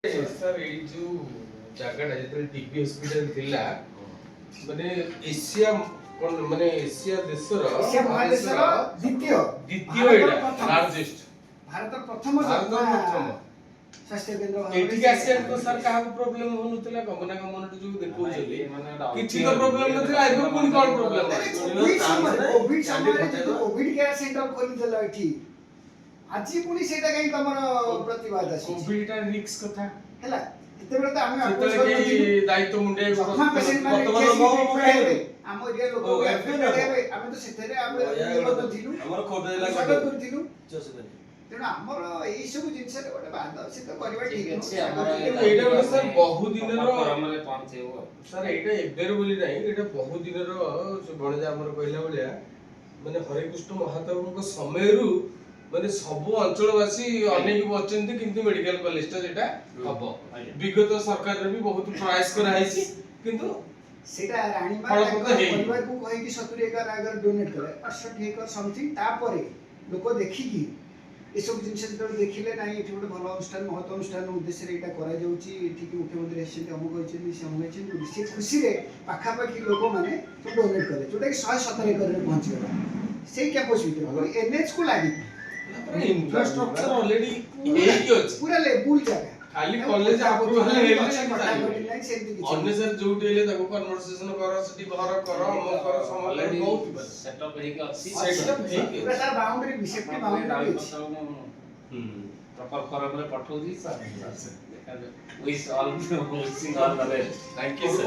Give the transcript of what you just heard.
sir ये जो जगह जेतल टीबी हॉस्पिटल थिला माने एशिया कोन माने एशिया देशर एशिया महादेशर द्वितीय द्वितीय एटा लार्जेस्ट भारत प्रथम स्वास्थ्य केंद्र एठी आसियन को सर काहा प्रॉब्लम होनुतला गमनागमन जो देखौ चली किछि तो प्रॉब्लम नथिला आइबो कोन कोन प्रॉब्लम कोविड समय जो कोविड केयर सेंटर खोली देला एठी आज पुनी सेटा कहीं तमर प्रतिवाद अछि कोविड टा रिस्क कथा हैला एते बेले तो हमें अपोज करछि दायित्व मुंडे पेशेंट माने हम एरिया लोक हमें तो सेथरे हम नियम दिलु हमर खोट देला स्वागत करथिलु तेना हमर एई सब जिंस रे गोटे बात से तो करबा ठीक अछि एटा गोटे सर बहुत दिन रो हमरे पहुंचेबो सर एटा एबेर बोली नाही एटा बहुत दिन रो बणजा हमर कहला बलिया माने हरे कृष्ण महादेव को समयरु माने सब अंचलवासी अनेक बचନ୍ତି किंतु मेडिकल कॉलेज ता जेटा हबो विगत सरकार रे भी बहुत प्रयास करा हैछि किंतु सेटा रानी परिवार को कहि कि 70 एकड़ अगर डोनेट करे 68 एकड़ समथिंग तापरे लोक देखि कि ए सब जिंस जब देखिले नाही एठी गोटे भलो अनुष्ठान महत्व अनुष्ठान उद्देश्य रे एटा करा जाउची एठी कि मुख्यमंत्री एसेंट हम कहिसेन से हम कहिसेन से खुशी रे पाखा पाखी लोक माने सब डोनेट करे जोटा कि 117 एकड़ रे पहुंची गला से कैपेसिटी रे एनएच को लागि इंफ्रास्ट्रक्चर ऑलरेडी हेई अछि पूरा लेवल जगह खाली कॉलेज अप्रूवल हेले अन्य सर जोटी हेले ताको कन्वर्सेशन करो सिटी घर करो हम करो समले बहुत सेटअप हे के अछि सेटअप हे के पूरा sir boundary safety boundary proper form रे पठौजी सर देखा wish all wishing all the best thank you sir